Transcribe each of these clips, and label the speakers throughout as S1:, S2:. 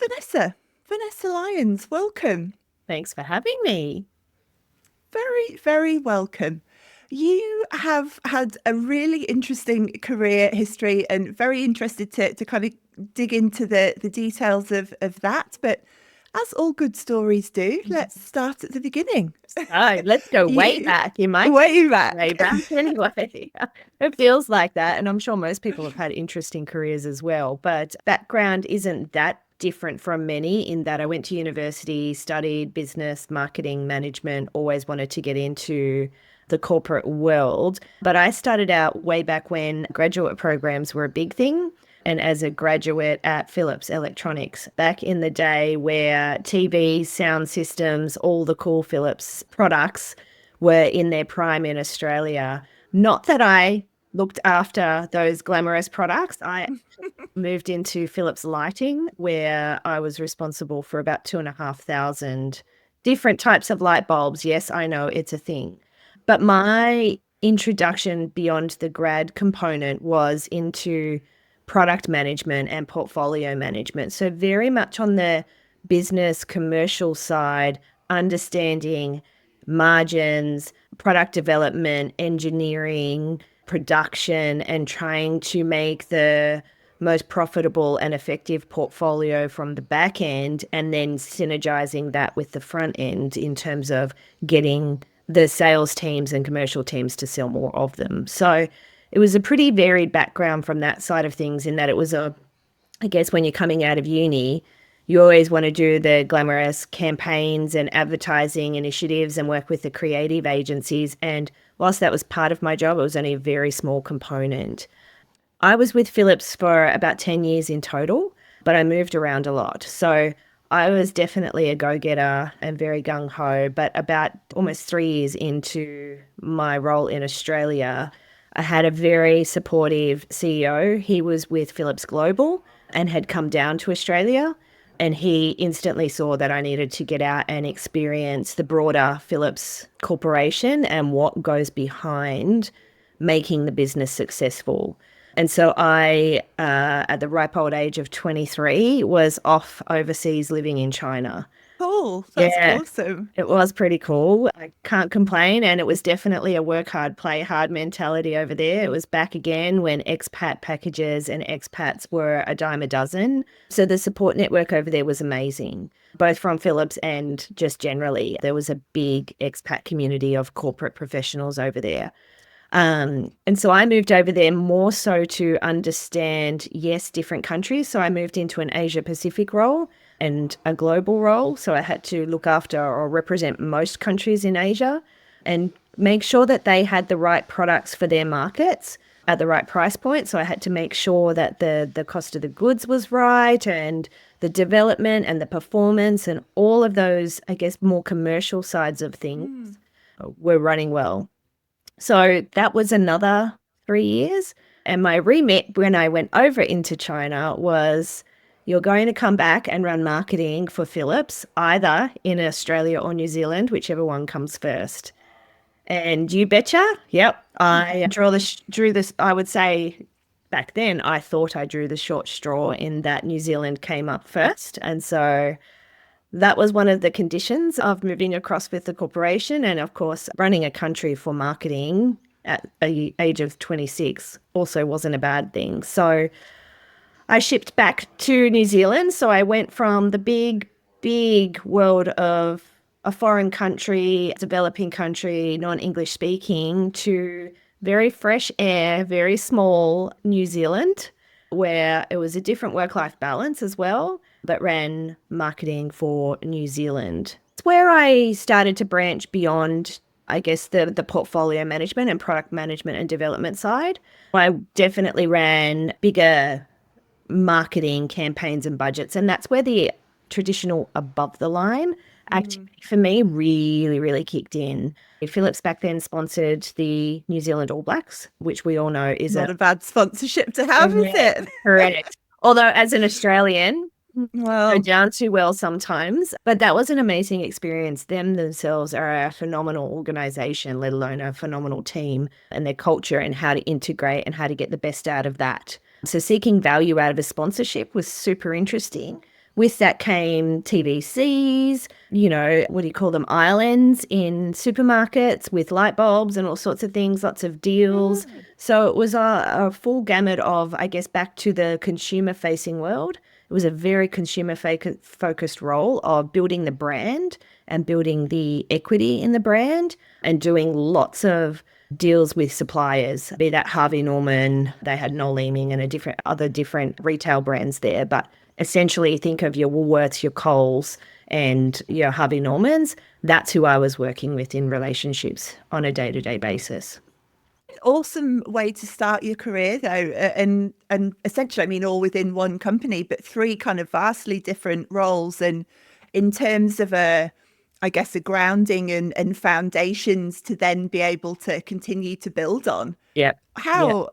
S1: Vanessa Lyons, welcome.
S2: Thanks for having me.
S1: Very, very welcome. You have had a really interesting career history and very interested to kind of dig into the details of that. But as all good stories do, let's start at the beginning.
S2: Oh, let's go way
S1: You,
S2: back. In my case,
S1: way back.
S2: way back anyway. It feels like that. And I'm sure most people have had interesting careers as well. But background isn't that different from many in that I went to university, studied business, marketing, management, always wanted to get into the corporate world. But I started out way back when graduate programs were a big thing. And as a graduate at Philips Electronics back in the day where TV, sound systems, all the cool Philips products were in their prime in Australia. Not that I looked after those glamorous products. I moved into Philips Lighting, where I was responsible for about 2,500 different types of light bulbs. Yes, I know it's a thing. But my introduction beyond the grad component was into product management and portfolio management. So, very much on the business commercial side, understanding margins, product development, engineering, production, and trying to make the most profitable and effective portfolio from the back end, and then synergizing that with the front end in terms of getting the sales teams and commercial teams to sell more of them. So it was a pretty varied background from that side of things, in that it was I guess when you're coming out of uni, you always want to do the glamorous campaigns and advertising initiatives and work with the creative agencies. And whilst that was part of my job, it was only a very small component. I was with Philips for about 10 years in total, but I moved around a lot. So I was definitely a go-getter and very gung-ho, but about almost 3 years into my role in Australia, I had a very supportive CEO. He was with Philips Global and had come down to Australia, and he instantly saw that I needed to get out and experience the broader Philips corporation and what goes behind making the business successful. And so I, at the ripe old age of 23, was off overseas living in China.
S1: Cool. That's
S2: Yeah,
S1: awesome.
S2: it was pretty cool. I can't complain. And it was definitely a work hard, play hard mentality over there. It was back again when expat packages and expats were a dime a dozen. So the support network over there was amazing, both from Philips and just generally. There was a big expat community of corporate professionals over there. And so I moved over there more so to understand, yes, different countries. So I moved into an Asia Pacific role and a global role. So I had to look after or represent most countries in Asia and make sure that they had the right products for their markets at the right price point. So I had to make sure that the cost of the goods was right, and the development and the performance and all of those, I guess, more commercial sides of things were running well. So that was another 3 years. And my remit when I went over into China was, you're going to come back and run marketing for Philips, either in Australia or New Zealand, whichever one comes first. And you betcha, yep, I drew this. I would say back then I thought I drew the short straw in that New Zealand came up first. And so that was one of the conditions of moving across with the corporation. And of course, running a country for marketing at the age of 26 also wasn't a bad thing. So I shipped back to New Zealand. So I went from the big, big world of a foreign country, developing country, non-English speaking, to very fresh air, very small New Zealand, where it was a different work-life balance as well, but ran marketing for New Zealand. It's where I started to branch beyond, I guess, the portfolio management and product management and development side. I definitely ran bigger marketing campaigns and budgets, and that's where the traditional above the line activity for me really, really kicked in. Philips back then sponsored the New Zealand All Blacks, which we all know is
S1: Not a bad sponsorship to have, is it?
S2: correct. Although as an Australian, go
S1: Well,
S2: down too well sometimes. But that was an amazing experience. Them themselves are a phenomenal organization, let alone a phenomenal team, and their culture and how to integrate and how to get the best out of that. So seeking value out of a sponsorship was super interesting. With that came TVCs, what do you call them? Islands in supermarkets with light bulbs and all sorts of things, lots of deals. So it was a full gamut of, I guess, back to the consumer facing world. It was a very consumer focused role of building the brand and building the equity in the brand and doing lots of deals with suppliers, be that Harvey Norman, they had Noel Leeming and other different retail brands there. But essentially think of your Woolworths, your Coles and your Harvey Normans. That's who I was working with in relationships on a day-to-day basis.
S1: Awesome way to start your career though, and essentially, I mean, all within one company, but three kind of vastly different roles. And in terms of I guess a grounding and foundations to then be able to continue to build on.
S2: Yeah.
S1: How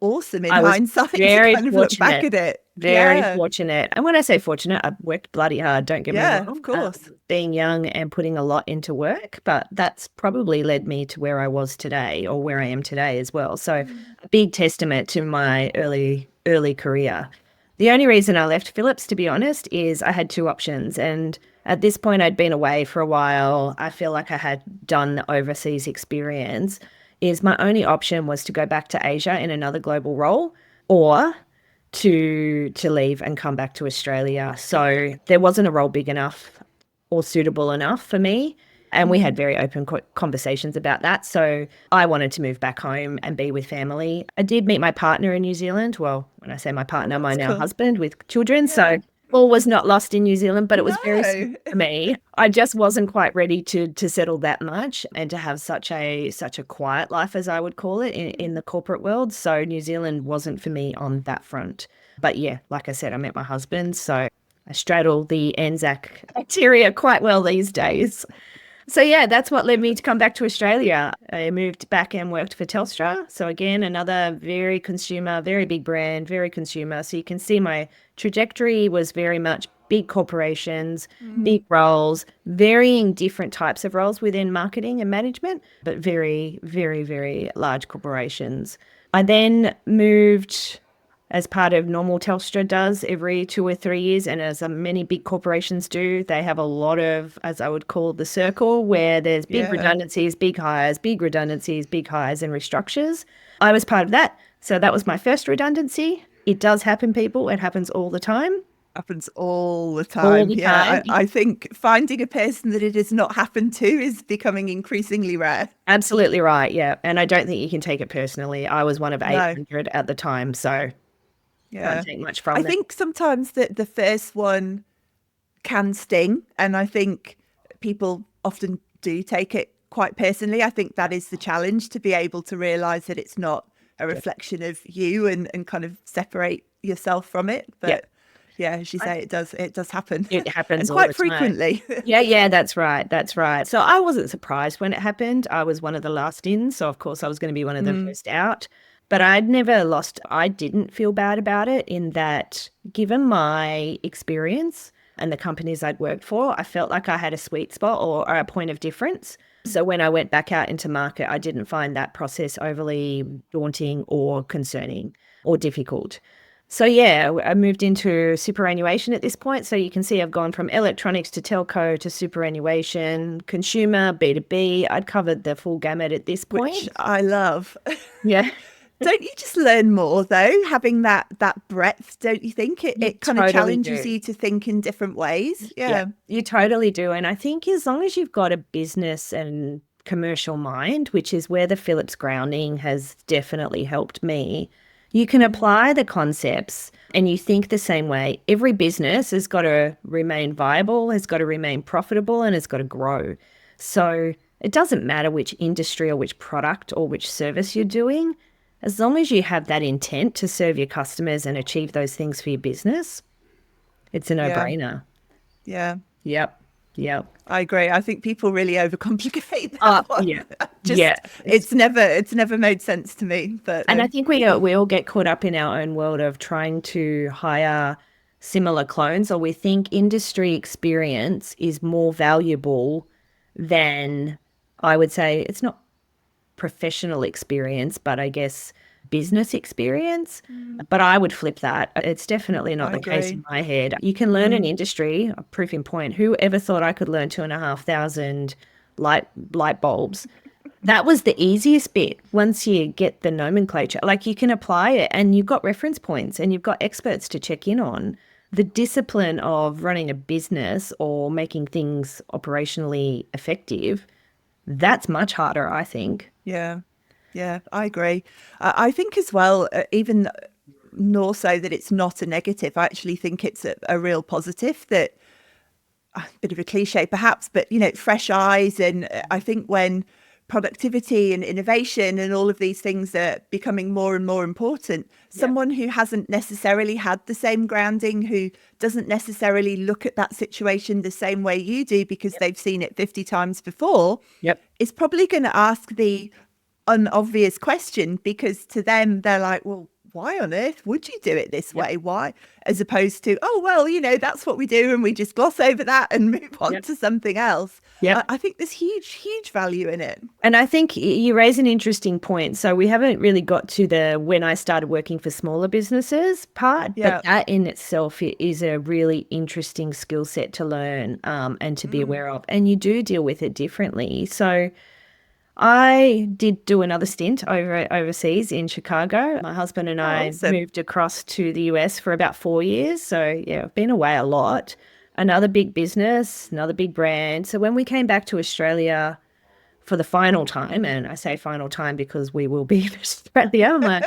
S1: awesome in
S2: I was
S1: hindsight to
S2: very
S1: kind of look back
S2: fortunate.
S1: at it.
S2: Very
S1: Yeah.
S2: fortunate. And when I say fortunate, I've worked bloody hard, don't get me
S1: Yeah, of
S2: wrong.
S1: course.
S2: Being young and putting a lot into work, but that's probably led me to where I was today or where I am today as well. So a big testament to my early career. The only reason I left Philips, to be honest, is I had two options. And at this point, I'd been away for a while. I feel like I had done the overseas experience. Is my only option was to go back to Asia in another global role or to leave and come back to Australia. So there wasn't a role big enough or suitable enough for me. And we had very open conversations about that. So I wanted to move back home and be with family. I did meet my partner in New Zealand. Well, when I say my partner, my
S1: That's
S2: now
S1: cool.
S2: husband with children.
S1: Yeah.
S2: So all was not lost in New Zealand, but it was very
S1: No.
S2: sweet for me. I just wasn't quite ready to settle that much and to have such a quiet life, as I would call it, in the corporate world. So New Zealand wasn't for me on that front. But yeah, like I said, I met my husband. So I straddle the Anzac bacteria quite well these days. So yeah, that's what led me to come back to Australia. I moved back and worked for Telstra. So again, another very consumer, very big brand, very consumer. So you can see my trajectory was very much big corporations, big roles, varying different types of roles within marketing and management, but very, very, very large corporations. I then moved as part of normal Telstra does every 2 or 3 years. And as many big corporations do, they have a lot of, as I would call the circle, where there's big
S1: Yeah.
S2: redundancies, big hires, big redundancies, big hires and restructures. I was part of that. So that was my first redundancy. It does happen, people. It happens all the time.
S1: Happens all the
S2: All
S1: time.
S2: the
S1: Yeah.
S2: time.
S1: I think finding a person that it has not happened to is becoming increasingly rare.
S2: Absolutely right. Yeah. And I don't think you can take it personally. I was one of
S1: No.
S2: 800 at the time. So can't
S1: Yeah.
S2: take much
S1: I
S2: from them.
S1: think sometimes that the first one can sting. And I think people often do take it quite personally. I think that is the challenge, to be able to realize that it's not a reflection of you and kind of separate yourself from it.
S2: Yeah.
S1: But yeah, as you say, it does happen
S2: It
S1: and
S2: happens all
S1: quite
S2: the time.
S1: frequently.
S2: Yeah, that's right. That's right. So I wasn't surprised when it happened. I was one of the last in, so of course I was going to be one of the first out. But I didn't feel bad about it in that, given my experience and the companies I'd worked for, I felt like I had a sweet spot or a point of difference. So when I went back out into market, I didn't find that process overly daunting or concerning or difficult. So yeah, I moved into superannuation at this point. So you can see I've gone from electronics to telco to superannuation, consumer, B2B. I'd covered the full gamut at this
S1: Which
S2: point.
S1: I love.
S2: Yeah,
S1: Don't you just learn more though, having that breadth, don't you think?
S2: you
S1: It kind of
S2: totally
S1: challenges
S2: do.
S1: you to think in different ways.
S2: Yeah,
S1: Yeah.
S2: you totally do. And I think as long as you've got a business and commercial mind, which is where the Phillips grounding has definitely helped me, you can apply the concepts and you think the same way. Every business has got to remain viable, has got to remain profitable, and has got to grow. So it doesn't matter which industry or which product or which service you're doing, as long as you have that intent to serve your customers and achieve those things for your business, it's a
S1: Yeah.
S2: no-brainer.
S1: Yeah.
S2: Yep. Yep.
S1: I agree. I think people really overcomplicate that one.
S2: Yeah.
S1: Just
S2: Yeah. It's,
S1: it's never made sense to me. But
S2: and I think we all get caught up in our own world of trying to hire similar clones, or we think industry experience is more valuable than, I would say, it's not professional experience, but I guess business experience.
S1: Mm,
S2: But I would flip that. It's definitely not
S1: I
S2: the case
S1: agree.
S2: in my head. You can learn an
S1: Mm,
S2: industry, a proof in point. Who ever thought I could learn 2,500 light light bulbs? That was the easiest bit. Once you get the nomenclature, like you can apply it and you've got reference points and you've got experts to check in on. The discipline of running a business or making things operationally effective, that's much harder, I think.
S1: yeah. Yeah, I agree. I think as well, even more so that it's not a negative. I actually think it's a real positive that a bit of a cliche perhaps, but fresh eyes. And I think when productivity and innovation and all of these things are becoming more and more important,
S2: Yep.
S1: someone who hasn't necessarily had the same grounding, who doesn't necessarily look at that situation the same way you do because
S2: Yep.
S1: they've seen it 50 times before,
S2: Yep.
S1: is probably going to ask the unobvious question, because to them they're like, well, why on earth would you do it this
S2: Yep.
S1: way? Why? As opposed to, oh, well, that's what we do and we just gloss over that and move on
S2: Yep.
S1: to something else.
S2: Yep.
S1: I think there's huge value in it.
S2: And I think you raise an interesting point. So we haven't really got to the when I started working for smaller businesses part, but
S1: Yeah.
S2: that in itself is a really interesting skill set to learn and to be
S1: Mm.
S2: aware of. And you do deal with it differently. So I did do another stint overseas in Chicago. My husband and
S1: Oh,
S2: I
S1: awesome.
S2: moved across to the US for about 4 years. So yeah, I've been away a lot. Another big business, another big brand. So when we came back to Australia for the final time, and I say final time because we will be in Australia.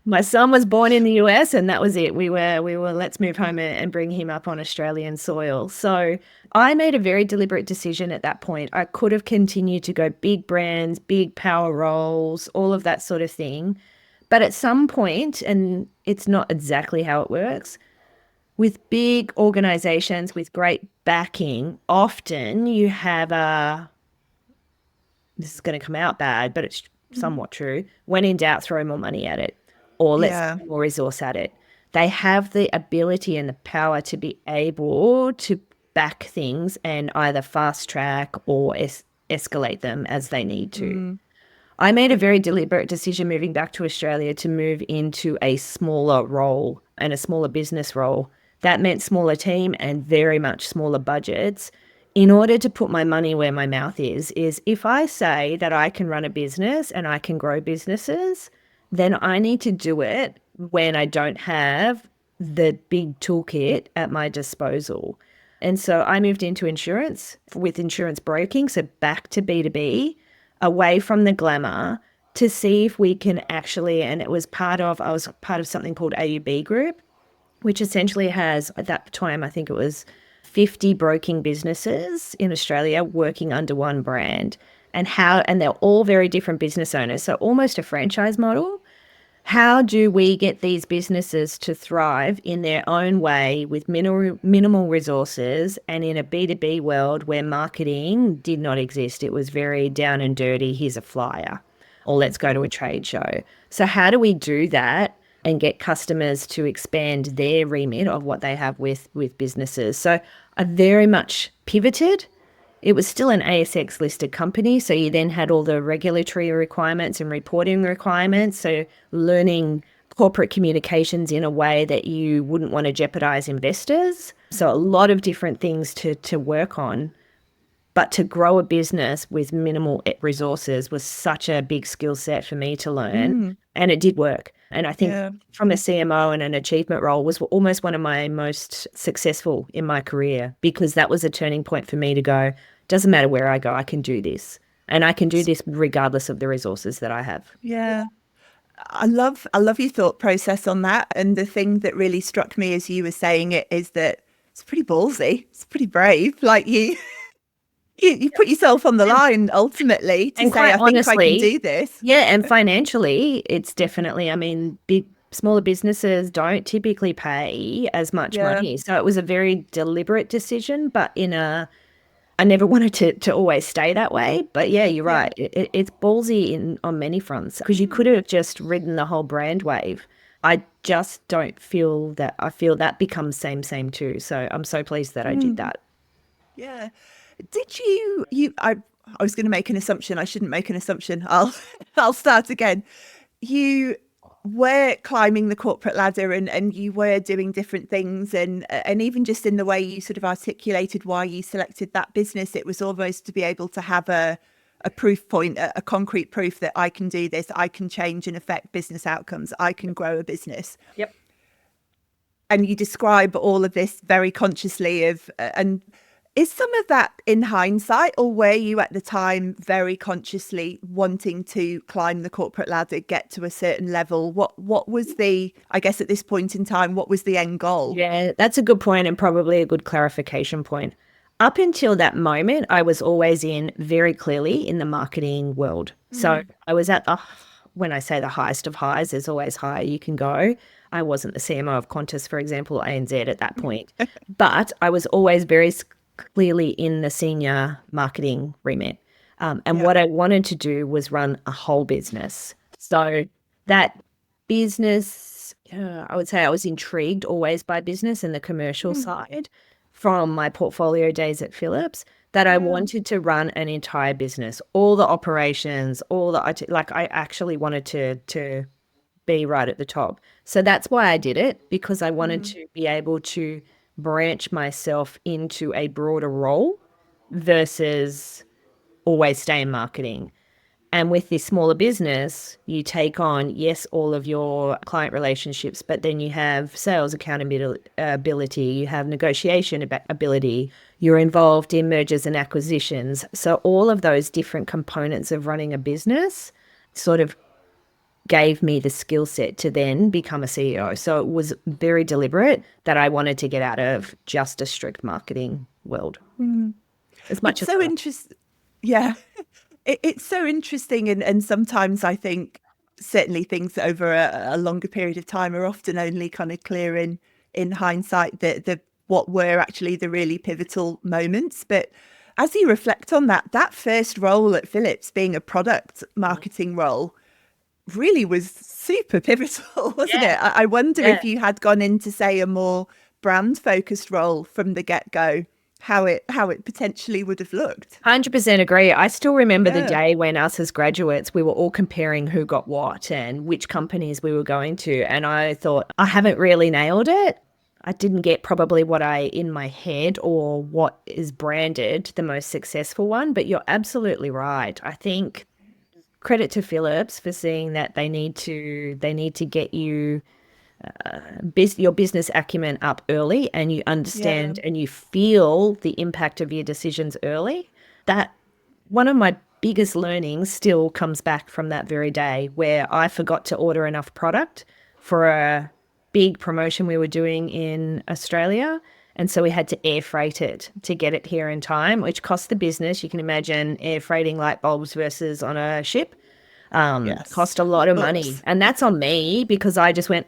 S2: My son was born in the US, and that was it. We were let's move home and bring him up on Australian soil. So I made a very deliberate decision at that point. I could have continued to go big brands, big power roles, all of that sort of thing. But at some point, and it's not exactly how it works, with big organizations with great backing, often you have a this is going to come out bad, but it's
S1: Mm.
S2: somewhat true. When in doubt, throw more money at it or let's
S1: Yeah.
S2: throw more resource at it. They have the ability and the power to be able to back things and either fast track or escalate them as they need to.
S1: Mm.
S2: I made a very deliberate decision moving back to Australia to move into a smaller role and a smaller business role. That meant smaller team and very much smaller budgets. In order to put my money where my mouth is if I say that I can run a business and I can grow businesses, then I need to do it when I don't have the big toolkit at my disposal. And so I moved into insurance with insurance broking, so back to B2B, away from the glamour to see if we can actually, and I was part of something called AUB Group, which essentially has, at that time, I think it was 50 broking businesses in Australia working under one brand. And they're all very different business owners. So almost a franchise model. How do we get these businesses to thrive in their own way with minimal resources and in a B2B world where marketing did not exist? It was very down and dirty. Here's a flyer, or let's go to a trade show. So, how do we do that and get customers to expand their remit of what they have with businesses? So, I very much pivoted. It was still an ASX listed company. So you then had all the regulatory requirements and reporting requirements. So learning corporate communications in a way that you wouldn't want to jeopardize investors. So a lot of different things to work on. But to grow a business with minimal resources was such a big skill set for me to learn.
S1: Mm.
S2: And it did work. And I think
S1: Yeah.
S2: from a CMO and an achievement role was almost one of my most successful in my career because that was a turning point for me to go, doesn't matter where I go, I can do this. And I can do this regardless of the resources that I have.
S1: Yeah. I love your thought process on that. And the thing that really struck me as you were saying it is that it's pretty ballsy. It's pretty brave. Like you put yourself on the
S2: And,
S1: line ultimately to
S2: and
S1: say,
S2: quite
S1: I think I can
S2: honestly,
S1: do this.
S2: yeah, and financially, it's definitely, I mean, smaller businesses don't typically pay as much
S1: Yeah.
S2: money. So it was a very deliberate decision, but I never wanted to always stay that way. But yeah, you're
S1: Yeah.
S2: right. It's ballsy on many fronts because you could
S1: Mm.
S2: have just ridden the whole brand wave. I just don't feel that. I feel that becomes same too. So I'm so pleased that I did
S1: Mm.
S2: that.
S1: Yeah. Did I was going to make an assumption. I shouldn't make an assumption. I'll I'll start again. You were climbing the corporate ladder and you were doing different things, and even just in the way you sort of articulated why you selected that business, it was almost to be able to have a proof point, a concrete proof that I can do this, I can change and affect business outcomes, I can grow a business.
S2: Yep.
S1: And you describe all of this very consciously and is some of that in hindsight, or were you at the time very consciously wanting to climb the corporate ladder, get to a certain level? What was the, I guess at this point in time, what was the end goal?
S2: Yeah, that's a good point and probably a good clarification point. Up until that moment, I was always very clearly in the marketing world. So I was at when I say the highest of highs, there's always higher you can go. I wasn't the CMO of Qantas, for example, ANZ at that point, but I was always very clearly in the senior marketing remit. And what I wanted to do was run a whole business. So that business, I would say I was intrigued always by business and the commercial side from my portfolio days at Philips, that I wanted to run an entire business, all the operations, all the IT, like I actually wanted to be right at the top. So that's why I did it, because I wanted to be able to branch myself into a broader role versus always stay in marketing. And with this smaller business, you take on, yes, all of your client relationships, but then you have sales accountability, you have negotiation ability, you're involved in mergers and acquisitions. So all of those different components of running a business sort of gave me the skill set to then become a CEO. So it was very deliberate that I wanted to get out of just a strict marketing world. As much
S1: It's
S2: as
S1: so interesting. Yeah. It's so interesting. And sometimes I think certainly things over a longer period of time are often only kind of clear in hindsight, the what were actually the really pivotal moments. But as you reflect on that first role at Philips, being a product marketing role, really was super pivotal, wasn't it? I wonder
S2: yeah.
S1: if you had gone into, say, a more brand focused role from the get-go, how it potentially would have looked.
S2: 100% agree. I still remember the
S1: Yeah.
S2: day when us as graduates, we were all comparing who got what and which companies we were going to. And I thought, I haven't really nailed it. I didn't get probably what I in my head or what is branded the most successful one, but you're absolutely right. I think credit to Philips for seeing that they need to get you your business acumen up early, and you
S1: Yeah.
S2: understand and you feel the impact of your decisions early. That one of my biggest learnings still comes back from that very day where I forgot to order enough product for a big promotion we were doing in Australia. And so we had to air freight it to get it here in time, which cost the business. You can imagine air freighting light bulbs versus on a ship.
S1: Yes.
S2: Cost a lot of money.
S1: Oops.
S2: And that's on me because I just went,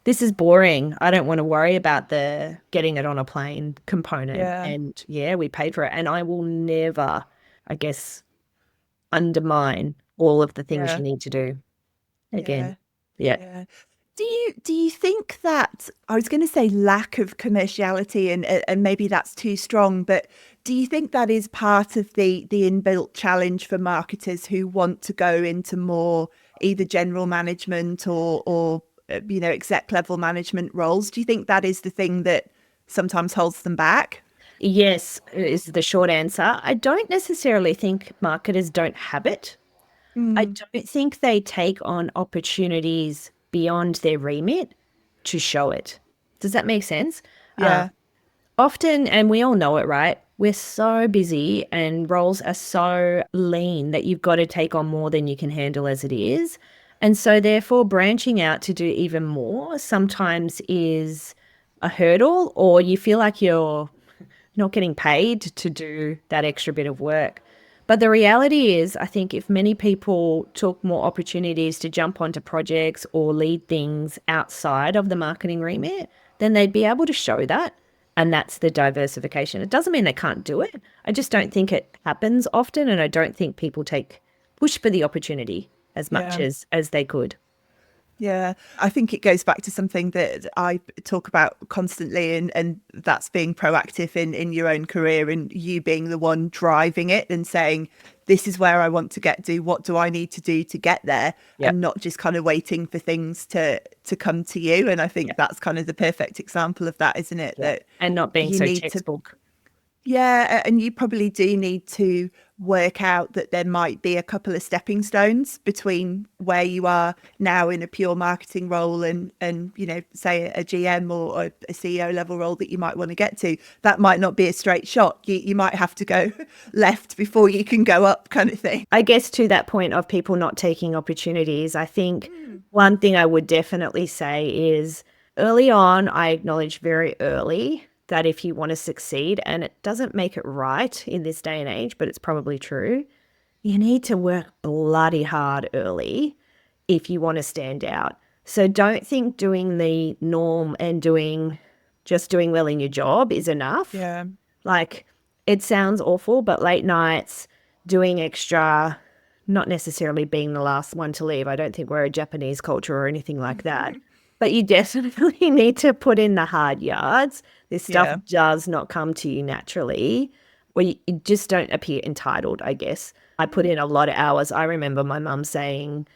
S2: this is boring. I don't want to worry about the getting it on a plane component.
S1: Yeah.
S2: And yeah, we paid for it. And I will never, I guess, undermine all of the things
S1: Yeah.
S2: you need to do again.
S1: Yeah.
S2: Yeah.
S1: Yeah. Do you think that, I was going to say lack of commerciality, and maybe that's too strong, but do you think that is part of the inbuilt challenge for marketers who want to go into more either general management or exec level management roles? Do you think that is the thing that sometimes holds them back?
S2: Yes, is the short answer. I don't necessarily think marketers don't have it. I
S1: Mm,
S2: don't think they take on opportunities beyond their remit to show it. Does that make sense?
S1: yeah.
S2: Often, and we all know it, right? We're so busy and roles are so lean that you've got to take on more than you can handle as it is. And so, therefore, branching out to do even more sometimes is a hurdle, or you feel like you're not getting paid to do that extra bit of work. But the reality is, I think if many people took more opportunities to jump onto projects or lead things outside of the marketing remit, then they'd be able to show that. And that's the diversification. It doesn't mean they can't do it. I just don't think it happens often. And I don't think people push for the opportunity as much
S1: Yeah.
S2: as they could.
S1: Yeah, I think it goes back to something that I talk about constantly, and that's being proactive in your own career and you being the one driving it and saying, this is where I want to get to. What do I need to do to get there?
S2: Yep.
S1: And not just kind of waiting for things to come to you. And I think that's kind of the perfect example of that, isn't it?
S2: Yeah.
S1: That
S2: And not being
S1: you
S2: so
S1: need to,
S2: textbook.
S1: yeah, and you probably do need to work out that there might be a couple of stepping stones between where you are now in a pure marketing role and say a GM or a CEO level role that you might want to get to. That might not be a straight shot. You might have to go left before you can go up, kind of thing.
S2: I guess to that point of people not taking opportunities, I think one thing I would definitely say is early on, I acknowledge very early that if you want to succeed, and it doesn't make it right in this day and age, but it's probably true, you need to work bloody hard early if you want to stand out. So don't think doing the norm and just doing well in your job is enough.
S1: Yeah.
S2: Like, it sounds awful, but late nights, doing extra, not necessarily being the last one to leave. I don't think we're a Japanese culture or anything like that. But you definitely need to put in the hard yards. This stuff
S1: Yeah.
S2: does not come to you naturally, where you just don't appear entitled, I guess. I put in a lot of hours. I remember my mum saying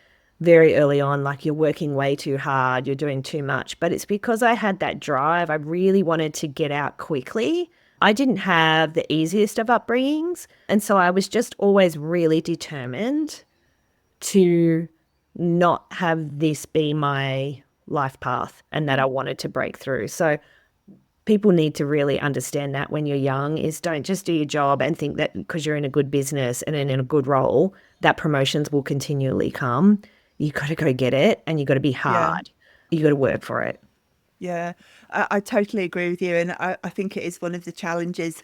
S2: very early on, like, you're working way too hard, you're doing too much. But it's because I had that drive. I really wanted to get out quickly. I didn't have the easiest of upbringings. And so I was just always really determined to not have this be my life path and that I wanted to break through. So people need to really understand that when you're young is don't just do your job and think that because you're in a good business and in a good role, that promotions will continually come. You got to go get it and you got to be
S1: Yeah.
S2: hard. You got to work for it.
S1: Yeah, I totally agree with you. And I think it is one of the challenges,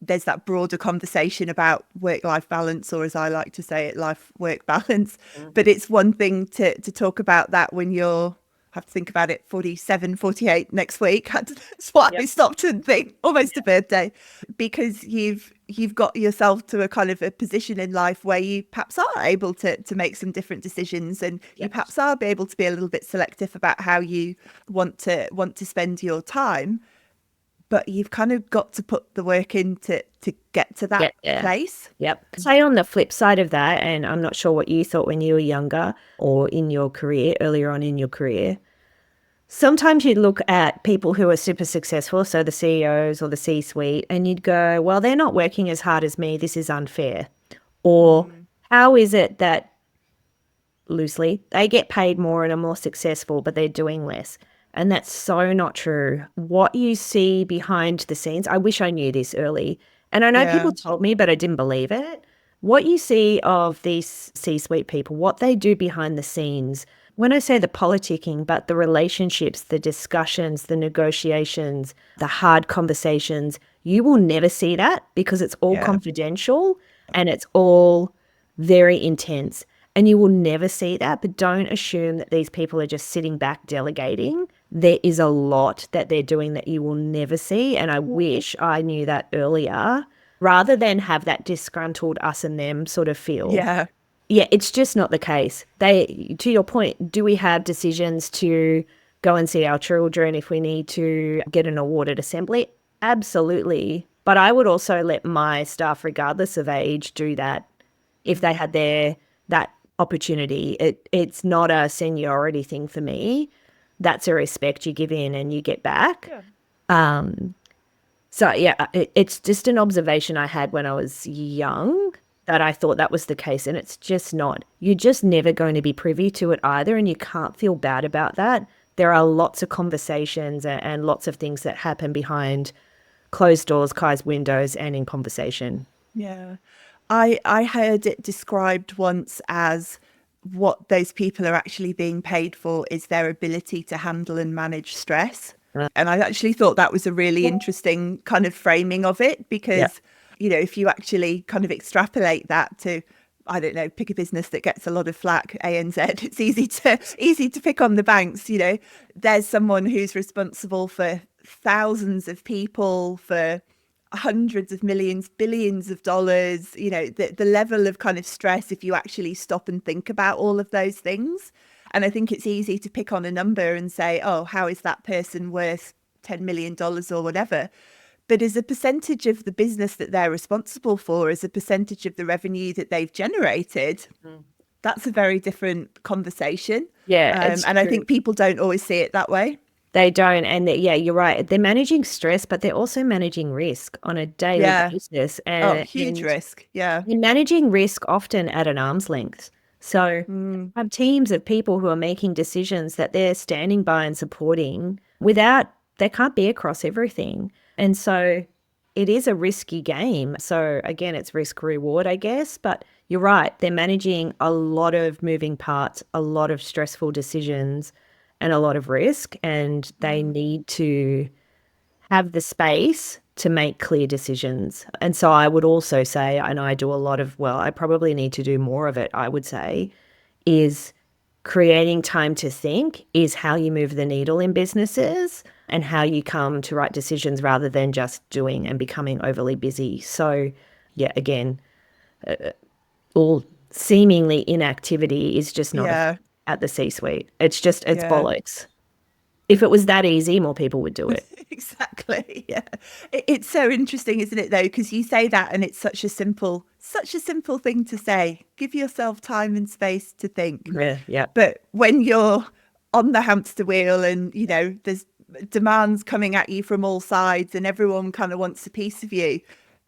S1: there's that broader conversation about work-life balance, or as I like to say it, life-work balance. But it's one thing to talk about that when you're, have to think about it, 47, 48 next week. That's why I
S2: Yep.
S1: stopped and think, almost a birthday, because you've got yourself to a kind of a position in life where you perhaps are able to make some different decisions, and you
S2: Yep.
S1: perhaps are able to be a little bit selective about how you want to spend your time, but you've kind of got to put the work in to get to that
S2: Get there.
S1: place.
S2: Yep. Say on the flip side of that, and I'm not sure what you thought when you were younger or in your career, earlier on in your career, sometimes you'd look at people who are super successful, so the CEOs or the C-suite, and you'd go, well, they're not working as hard as me. This is unfair. Or how is it that loosely they get paid more and are more successful, but they're doing less? And that's so not true. What you see behind the scenes, I wish I knew this early. And I know
S1: Yeah,
S2: people told me, but I didn't believe it. What you see of these C-suite people, what they do behind the scenes, when I say the politicking, but the relationships, the discussions, the negotiations, the hard conversations, you will never see that because it's all
S1: yeah,
S2: confidential and it's all very intense. And you will never see that, but don't assume that these people are just sitting back delegating. There is a lot that they're doing that you will never see. And I wish I knew that earlier rather than have that disgruntled us and them sort of feel.
S1: yeah,
S2: Yeah, it's just not the case. To your point, do we have decisions to go and see our children if we need to get an awarded assembly? Absolutely. But I would also let my staff, regardless of age, do that if they had that opportunity. It's not a seniority thing for me. That's a respect you give in and you get back.
S1: yeah.
S2: So yeah, it's just an observation I had when I was young that I thought that was the case, and it's just not. You're just never going to be privy to it either, and you can't feel bad about that. There are lots of conversations and lots of things that happen behind closed doors, closed windows, and in conversation.
S1: Yeah. I heard it described once as what those people are actually being paid for is their ability to handle and manage stress.
S2: Uh,
S1: And I actually thought that was a really interesting kind of framing of it
S2: Yeah.
S1: because, if you actually kind of extrapolate that to, I don't know, pick a business that gets a lot of flack, ANZ, it's easy to pick on the banks, there's someone who's responsible for thousands of people, for hundreds of millions, billions of dollars, the level of kind of stress if you actually stop and think about all of those things. And I think it's easy to pick on a number and say, oh, how is that person worth $10 million or whatever? but as a percentage of the business that they're responsible for, as a percentage of the revenue that they've generated, that's a very different conversation.
S2: Yeah, it's
S1: And I
S2: true.
S1: think people don't always see it that way.
S2: They don't. And yeah, you're right. They're managing stress, but they're also managing risk on a daily
S1: Yeah.
S2: basis.
S1: Oh,
S2: And,
S1: huge
S2: and
S1: risk. Yeah.
S2: they're managing risk often at an arm's length. So
S1: Mm,
S2: I have teams of people who are making decisions that they're standing by and supporting without, they can't be across everything. And so it is a risky game. So again, it's risk reward, I guess. But you're right. They're managing a lot of moving parts, a lot of stressful decisions, and a lot of risk. And they
S1: mm,
S2: need to have the space to make clear decisions. And so I would also say, and I do a lot of, well, I probably need to do more of it, I would say, is creating time to think is how you move the needle in businesses and how you come to right decisions rather than just doing and becoming overly busy. So, yeah, again, all seemingly inactivity is just not
S1: yeah.
S2: at the C suite. It's just, it's
S1: Yeah.
S2: bollocks. If it was that easy, more people would do it.
S1: Exactly. Yeah. It's so interesting, isn't it, though? Because you say that and it's such a simple thing to say. Give yourself time and space to think.
S2: Yeah, yeah.
S1: But when you're on the hamster wheel and, there's demands coming at you from all sides and everyone kind of wants a piece of you,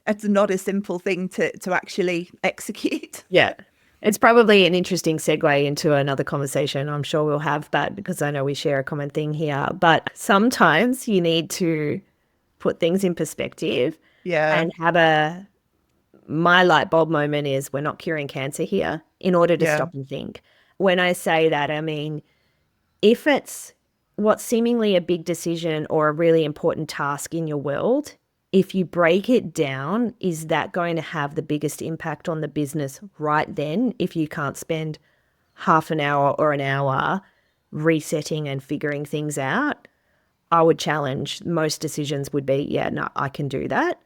S1: it's not a simple thing to actually execute.
S2: Yeah. It's probably an interesting segue into another conversation I'm sure we'll have, but because I know we share a common thing here. But sometimes you need to put things in perspective
S1: Yeah.
S2: and my light bulb moment is we're not curing cancer here in order to
S1: Yeah.
S2: stop and think. When I say that, I mean, if it's what's seemingly a big decision or a really important task in your world, if you break it down, is that going to have the biggest impact on the business right then if you can't spend half an hour or an hour resetting and figuring things out? I would challenge most decisions would be, yeah, no, I can do that.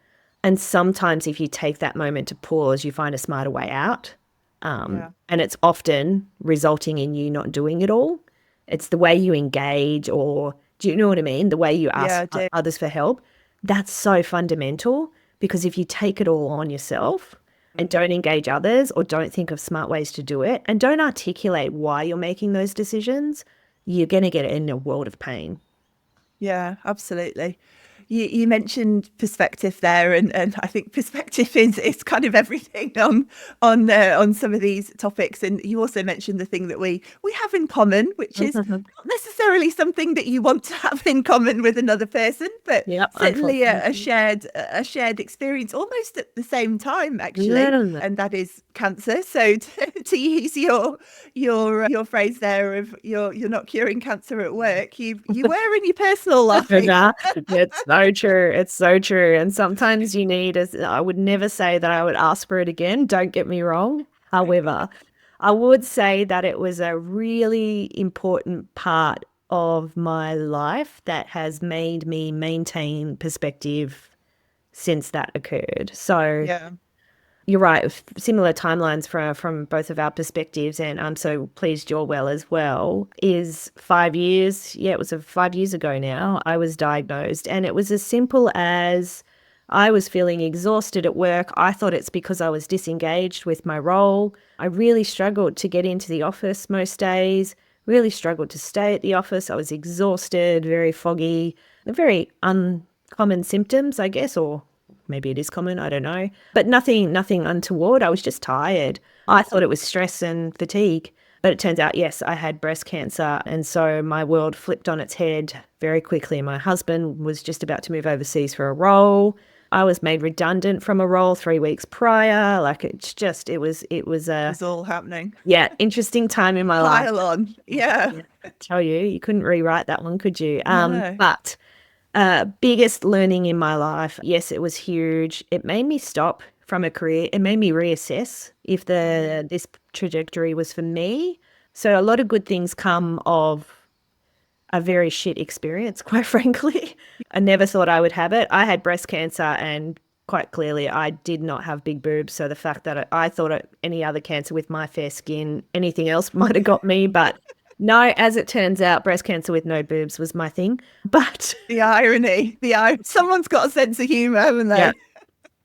S2: And sometimes if you take that moment to pause, you find a smarter way out.
S1: Yeah.
S2: And it's often resulting in you not doing it all. It's the way you engage, or do you know what I mean? The way you
S1: Yeah,
S2: ask
S1: I do.
S2: others for help. That's so fundamental because if you take it all on yourself and
S1: Mm.
S2: don't engage others or don't think of smart ways to do it and don't articulate why you're making those decisions, you're going to get in a world of pain.
S1: Yeah, absolutely. You mentioned perspective there, and I think perspective is kind of everything on some of these topics. And you also mentioned the thing that we have in common, which is not necessarily something that you want to have in common with another person, but
S2: Yep,
S1: certainly
S2: unfortunately.
S1: a shared experience, almost at the same time, actually,
S2: Yeah.
S1: and that is cancer. So to use your phrase there of you're not curing cancer at work, you were in your personal life.
S2: Nah, it's so true. It's so true. And sometimes you need, as I would never say that I would ask for it again. Don't get me wrong. However, I would say that it was a really important part of my life that has made me maintain perspective since that occurred. So
S1: Yeah.
S2: you're right. Similar timelines from both of our perspectives, and I'm so pleased you're well as well. Is 5 years? Yeah, it was 5 years ago now. I was diagnosed, and it was as simple as I was feeling exhausted at work. I thought it's because I was disengaged with my role. I really struggled to get into the office most days. Really struggled to stay at the office. I was exhausted, very foggy, very uncommon symptoms, I guess, or maybe it is common, I don't know. But nothing untoward. I was just tired. I thought it was stress and fatigue. But it turns out, yes, I had breast cancer. And so my world flipped on its head very quickly. My husband was just about to move overseas for a role. I was made redundant from a role 3 weeks prior. Like it was
S1: It
S2: a,
S1: was all happening.
S2: yeah, interesting time in my life.
S1: Pile on. Yeah.
S2: Yeah, I tell you couldn't rewrite that one, could you?
S1: No.
S2: But biggest learning in my life. Yes, it was huge. It made me stop from a career. It made me reassess if
S1: Mm.
S2: this trajectory was for me. So a lot of good things come of a very shit experience, quite frankly. I never thought I would have it. I had breast cancer and quite clearly I did not have big boobs. So the fact that I thought any other cancer with my fair skin, anything else might have got me, but No, as it turns out, breast cancer with no boobs was my thing. But
S1: The irony, someone's got a sense of humor, haven't
S2: yeah,
S1: they?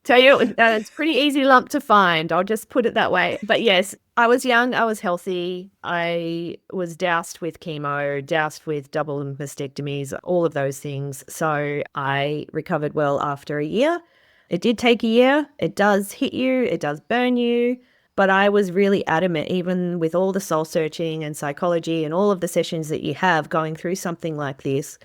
S2: tell you, it's pretty easy lump to find. I'll just put it that way. But yes, I was young, I was healthy. I was doused with chemo, doused with double mastectomies, all of those things. So I recovered well after a year. It did take a year. It does hit you, it does burn you. But I was really adamant, even with all the soul searching and psychology and all of the sessions that you have going through something like this.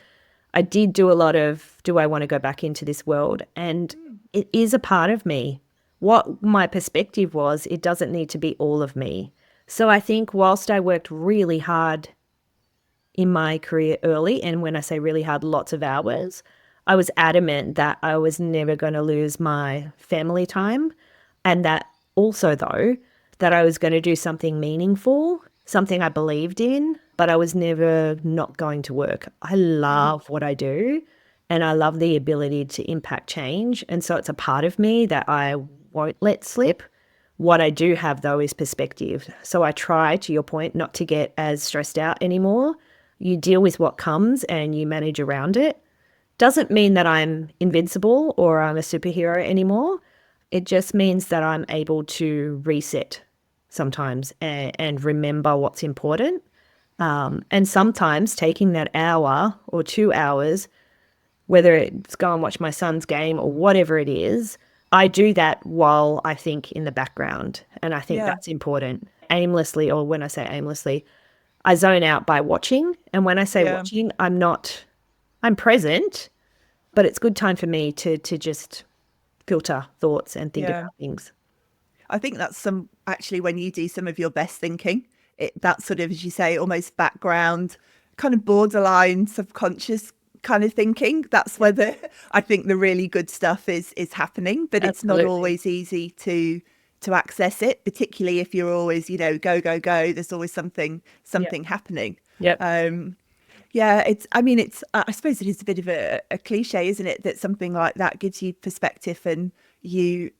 S2: I did do a lot of, do I want to go back into this world? And it is a part of me. What my perspective was, it doesn't need to be all of me. So I think whilst I worked really hard in my career early, and when I say really hard, lots of hours, I was adamant that I was never going to lose my family time. And that also, though, that I was going to do something meaningful, something I believed in, but I was never not going to work. I love what I do and I love the ability to impact change. And so it's a part of me that I won't let slip. What I do have, though, is perspective. So I try, to your point, not to get as stressed out anymore. You deal with what comes and you manage around it. Doesn't mean that I'm invincible or I'm a superhero anymore. It just means that I'm able to reset sometimes and remember what's important. And sometimes taking that hour or 2 hours, whether it's go and watch my son's game or whatever it is, I do that while I think in the background. And I think
S1: Yeah,
S2: that's important. Aimlessly, or when I say aimlessly, I zone out by watching. And when I say
S1: yeah,
S2: watching, I'm present, but it's good time for me to just filter thoughts and think
S1: yeah.
S2: about things.
S1: I think that's some actually when you do some of your best thinking, that sort of, as you say, almost background, kind of borderline subconscious kind of thinking. That's where I think the really good stuff is happening, but it's not
S2: Absolutely.
S1: always easy to access it, particularly if you're always, go, go, go. There's always
S2: Yep.
S1: something happening.
S2: Yep.
S1: Yeah, I mean, I suppose it is a bit of a cliche, isn't it? That something like that gives you perspective and you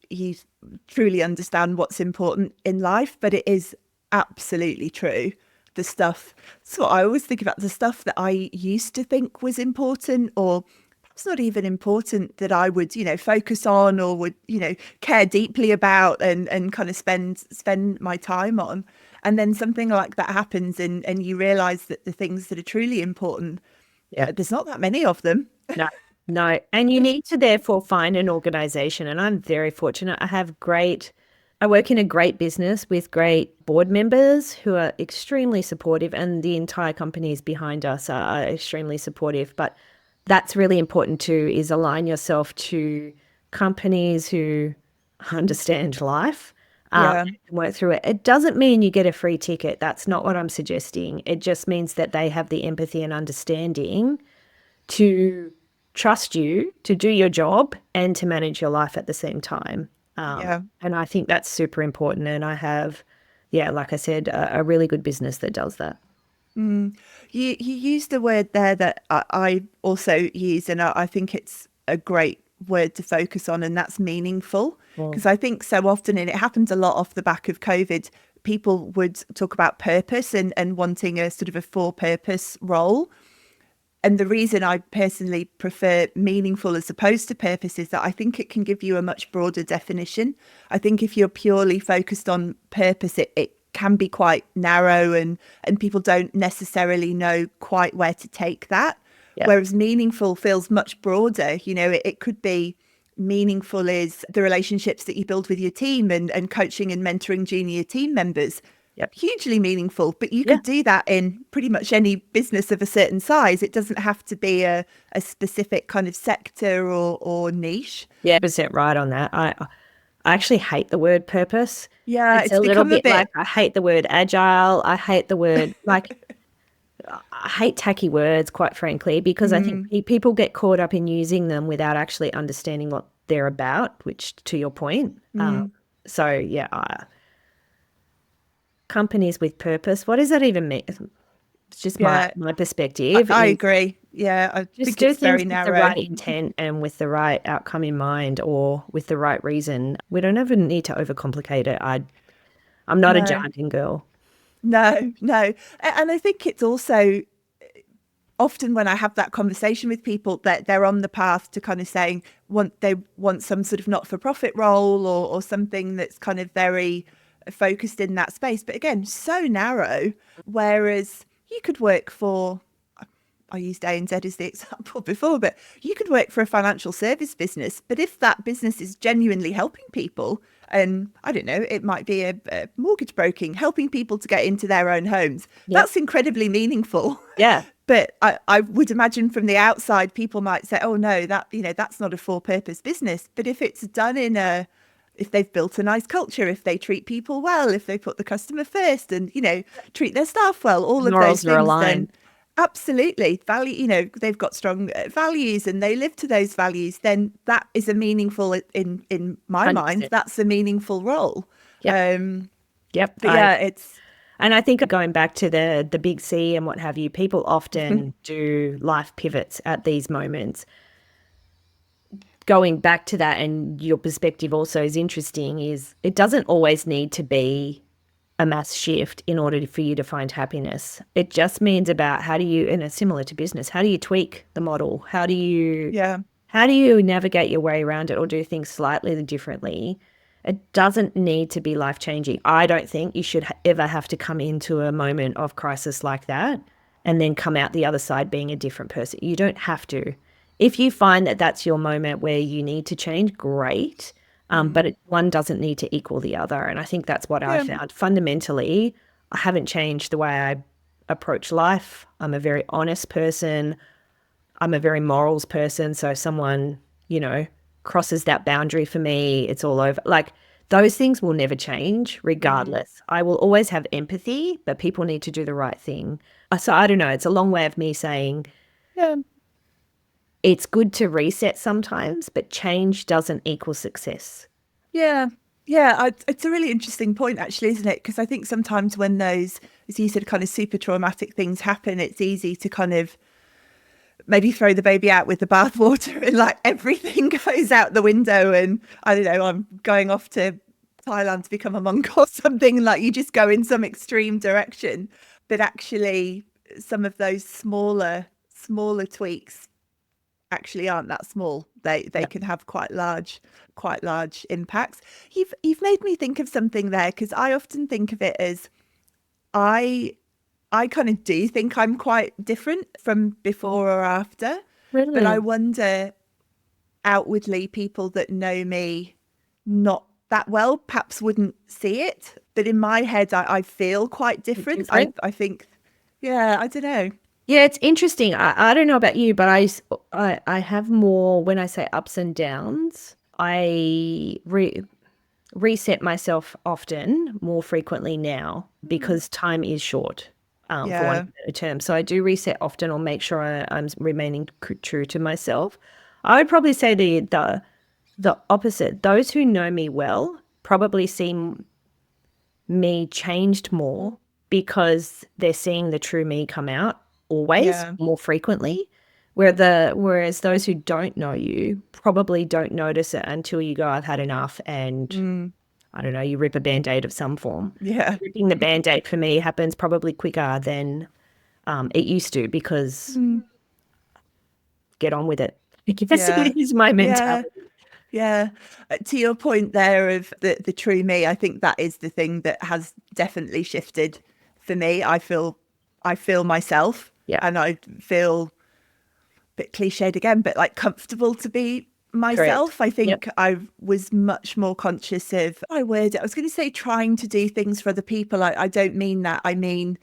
S1: truly understand what's important in life, but it is absolutely true. The stuff, so I always think about the stuff that I used to think was important, or perhaps not even important, that I would, focus on or would, care deeply about and kind of spend my time on. And then something like that happens and you realize that the things that are truly important,
S2: Yep.
S1: there's not that many of them.
S2: No, no. And you need to therefore find an organization. And I'm very fortunate. I work in a great business with great board members who are extremely supportive, and the entire companies behind us are extremely supportive. But that's really important too, is align yourself to companies who understand life.
S1: Yeah,
S2: And work through it. It doesn't mean you get a free ticket. That's not what I'm suggesting. It just means that they have the empathy and understanding to trust you to do your job and to manage your life at the same time.
S1: yeah.
S2: And I think that's super important. And I have, yeah, like I said, a really good business that does that.
S1: You used a word there that I also use, and I think it's a great word to focus on, and that's meaningful.
S2: Mm.
S1: Because I think so often, and it happens a lot off the back of COVID, people would talk about purpose and wanting a sort of a for purpose role. And the reason I personally prefer meaningful as opposed to purpose is that I think it can give you a much broader definition. I think if you're purely focused on purpose, it can be quite narrow and people don't necessarily know quite where to take that.
S2: Yeah.
S1: Whereas meaningful feels much broader. It could be meaningful is the relationships that you build with your team and coaching and mentoring junior team members.
S2: Yep.
S1: Hugely meaningful, but you
S2: Yeah.
S1: could do that in pretty much any business of a certain size. It doesn't have to be a specific kind of sector or niche.
S2: Yeah. 100% right on that. I actually hate the word purpose.
S1: Yeah,
S2: It's
S1: it's
S2: a little
S1: become a
S2: bit like
S1: bit,
S2: I hate the word agile. I hate the word, like, I hate tacky words, quite frankly, because I think people get caught up in using them without actually understanding what they're about, which to your point. So, yeah, companies with purpose, what does that even mean? It's just my,
S1: yeah,
S2: my
S1: I,
S2: perspective
S1: I
S2: is
S1: agree. Yeah, I
S2: just
S1: think
S2: do
S1: it's
S2: things
S1: very
S2: with the
S1: narrow.
S2: right intent and with the right outcome in mind or with the right reason. We don't ever need to overcomplicate it. I'm not a
S1: No.
S2: jargon girl.
S1: No, no. And I think it's also often when I have that conversation with people that they're on the path to kind of saying they want some sort of not-for-profit role or something that's kind of very focused in that space. But again, so narrow. Whereas you could work for, I used ANZ as the example before, but you could work for a financial service business. But if that business is genuinely helping people, and I don't know, it might be a mortgage broking, helping people to get into their own homes,
S2: Yep.
S1: that's incredibly meaningful.
S2: Yeah.
S1: But I would imagine from the outside, people might say, oh, no, that, that's not a for purpose business. But if it's done if they've built a nice culture, if they treat people well, if they put the customer first and, treat their staff well, all of those
S2: Morals are
S1: things, then
S2: aligned.
S1: absolutely value, they've got strong values and they live to those values, then that is a meaningful, in my mind,
S2: 100%.
S1: that's a meaningful role.
S2: Yep. Yep.
S1: But yeah, it's,
S2: And I think going back to the big C and what have you, people often do life pivots at these moments. Going back to that, and your perspective also is interesting, is it doesn't always need to be a mass shift in order for you to find happiness. It just means about how do you, and it's similar to business, how do you tweak the model?
S1: yeah,
S2: How do you navigate your way around it or do things slightly differently? It doesn't need to be life changing. I don't think you should ever have to come into a moment of crisis like that and then come out the other side being a different person. You don't have to. If you find that that's your moment where you need to change, great. But one doesn't need to equal the other. And I think that's what I
S1: yeah,
S2: found. Fundamentally, I haven't changed the way I approach life. I'm a very honest person. I'm a very morals person. So if someone, crosses that boundary for me, it's all over. Like those things will never change regardless. I will always have empathy, but people need to do the right thing. So I don't know. It's a long way of me saying
S1: yeah.
S2: it's good to reset sometimes, but change doesn't equal success.
S1: Yeah. Yeah, it's a really interesting point, actually, isn't it? Because I think sometimes when those, as you said, kind of super traumatic things happen, it's easy to kind of maybe throw the baby out with the bathwater and like everything goes out the window. And I don't know, I'm going off to Thailand to become a monk or something. Like you just go in some extreme direction. But actually, some of those smaller tweaks actually aren't that small. They
S2: Yeah.
S1: can have quite large impacts. You've made me think of something there because I often think of it as I I kind of do think I'm quite different from before or after, but I
S2: Really?
S1: wonder outwardly people that know me not that well perhaps wouldn't see it. But in my head, I feel quite different.
S2: Different?
S1: I think, yeah, I don't know.
S2: Yeah, it's interesting. I don't know about you, but I have more, when I say ups and downs, reset myself often, more frequently now, because time is short, for want
S1: Yeah.
S2: of a better term. So I do reset often or make sure I'm remaining true to myself. I would probably say the opposite. Those who know me well probably see me changed more because they're seeing the true me come out always
S1: Yeah.
S2: more frequently. Whereas those who don't know you probably don't notice it until you go, I've had enough, and
S1: Mm,
S2: I don't know, you rip a band-aid of some form.
S1: yeah.
S2: Ripping the band-aid for me happens probably quicker than it used to because
S1: Mm,
S2: get on with it. I guess
S1: yeah.
S2: it is my
S1: Yeah.
S2: mentality.
S1: Yeah. To your point there of the true me, I think that is the thing that has definitely shifted for me. I feel myself
S2: Yeah,
S1: and I feel a bit cliched again, but like comfortable to be
S2: correct.
S1: myself. I
S2: Yep.
S1: think I was much more conscious of I word it. I was going to say trying to do things for other people. I don't mean that. I mean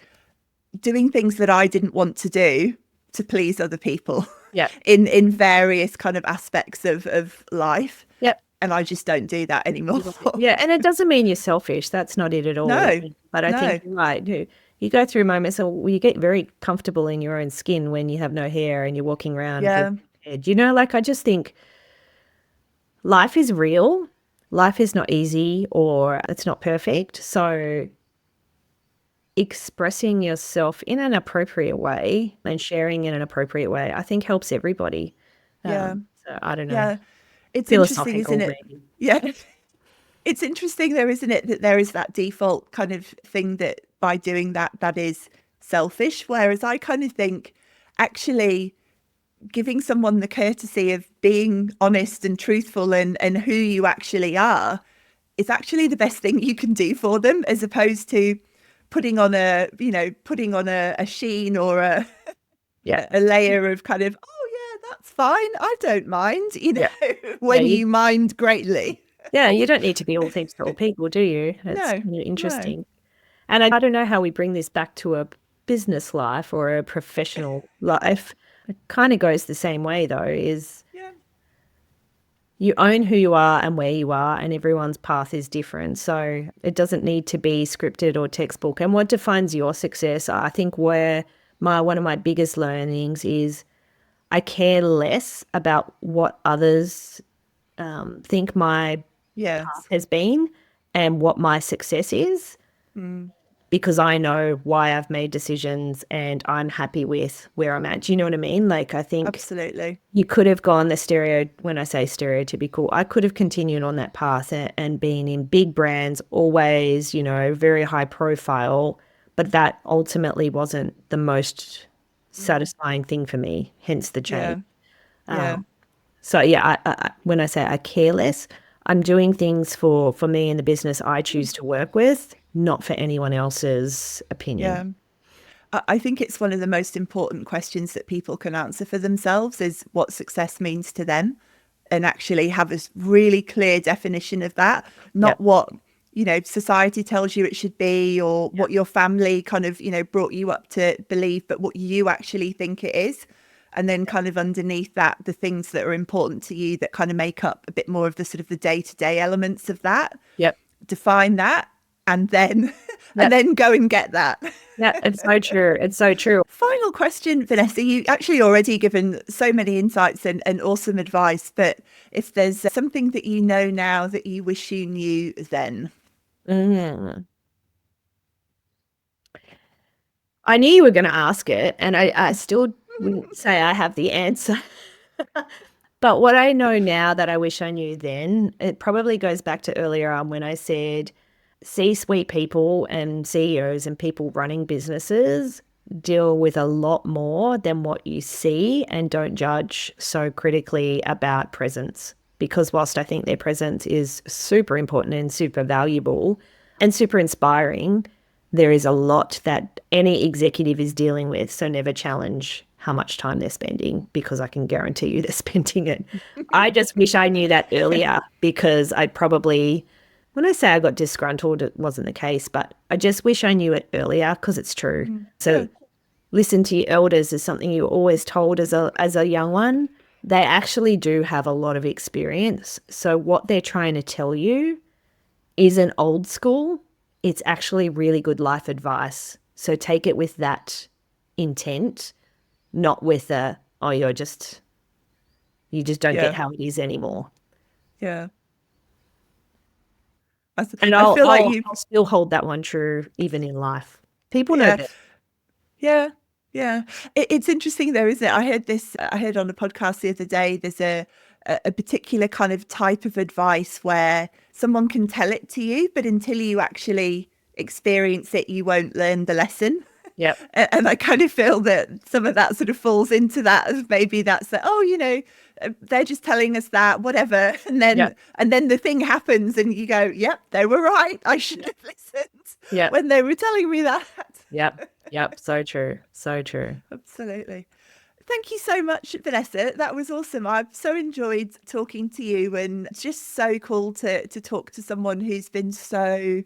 S1: doing things that I didn't want to do to please other people
S2: Yeah.
S1: in various kind of aspects of life.
S2: Yep.
S1: And I just don't do that anymore.
S2: Yeah, and it doesn't mean you're selfish. That's not it at all.
S1: No,
S2: But I think
S1: no.
S2: you're right. You go through moments where you get very comfortable in your own skin when you have no hair and you're walking around with
S1: Yeah,
S2: head. Like I just think life is real. Life is not easy or it's not perfect. So expressing yourself in an appropriate way and sharing in an appropriate way, I think helps everybody.
S1: yeah,
S2: So I don't know.
S1: yeah. It's interesting, isn't
S2: Philosophical,
S1: it?
S2: maybe.
S1: Yeah. It's interesting though, isn't it, that there is that default kind of thing that by doing that, that is selfish. Whereas I kind of think actually giving someone the courtesy of being honest and truthful and who you actually are is actually the best thing you can do for them, as opposed to putting on a sheen or
S2: Yeah.
S1: a layer of kind of, oh yeah, that's fine, I don't mind,
S2: Yeah.
S1: when
S2: Yeah.
S1: you mind greatly.
S2: Yeah. You don't need to be all things to all people, do you? It's
S1: No,
S2: kind of
S1: no.
S2: interesting. And I don't know how we bring this back to a business life or a professional life. It kind of goes the same way, though, is
S1: Yeah.
S2: you own who you are and where you are, and everyone's path is different. So it doesn't need to be scripted or textbook. And what defines your success, I think where one of my biggest learnings is I care less about what others think my path
S1: Yes.
S2: has been and what my success is,
S1: Mm,
S2: because I know why I've made decisions and I'm happy with where I'm at. Do you know what I mean? Like, I think
S1: absolutely.
S2: you could have gone when I say stereotypical, I could have continued on that path and been in big brands, always, very high profile, but that ultimately wasn't the most
S1: Mm,
S2: satisfying thing for me, hence the change.
S1: yeah. Yeah.
S2: Um, so yeah, when I say I care less, I'm doing things for me and the business I choose to work with, not for anyone else's opinion.
S1: Yeah. I think it's one of the most important questions that people can answer for themselves is what success means to them, and actually have a really clear definition of that,
S2: Yep.
S1: not what, society tells you it should be, or
S2: Yep.
S1: what your family kind of, brought you up to believe, but what you actually think it is. And then kind of underneath that, the things that are important to you that kind of make up a bit more of the sort of the day-to-day elements of that.
S2: Yep.
S1: Define that, and then and
S2: Yep.
S1: then go and get that.
S2: Yeah, it's so true. It's so true.
S1: Final question, Vanessa. You actually already given so many insights and awesome advice, but if there's something that you know now that you wish you knew then.
S2: Mm. I knew you were going to ask it, and I still wouldn't say I have the answer. But what I know now that I wish I knew then, it probably goes back to earlier on when I said C-suite people and CEOs and people running businesses deal with a lot more than what you see, and don't judge so critically about presence. Because whilst I think their presence is super important and super valuable and super inspiring, there is a lot that any executive is dealing with. So never challenge how much time they're spending, because I can guarantee you they're spending it. I just wish I knew that earlier, because I probably, when I say I got disgruntled, it wasn't the case, but I just wish I knew it earlier, because it's true.
S1: Yeah.
S2: So listen to your elders is something you were always told as a young one. They actually do have a lot of experience. So what they're trying to tell you isn't old school. It's actually really good life advice. So take it with that intent, not with you just don't get
S1: Yeah.
S2: how it is anymore.
S1: Yeah.
S2: And
S1: I feel like you,
S2: I'll still hold that one true even in life. People know
S1: yeah.
S2: that.
S1: Yeah. Yeah. It's interesting though, isn't it? I heard on a podcast the other day, there's a particular kind of type of advice where someone can tell it to you, but until you actually experience it, you won't learn the lesson.
S2: Yep.
S1: And I kind of feel that some of that sort of falls into that, as maybe that's that, oh, they're just telling us that, whatever.
S2: Yep.
S1: And then the thing happens and you go, yep, they were right. I should have listened
S2: Yep.
S1: when they were telling me that.
S2: Yep. Yep. So true. So true.
S1: Absolutely. Thank you so much, Vanessa. That was awesome. I've so enjoyed talking to you, and it's just so cool to talk to someone who's been so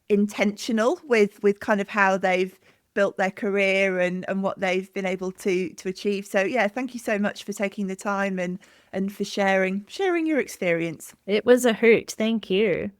S1: intentional with kind of how they've built their career and what they've been able to achieve. So yeah, thank you so much for taking the time and for sharing your experience.
S2: It was a hoot. Thank you.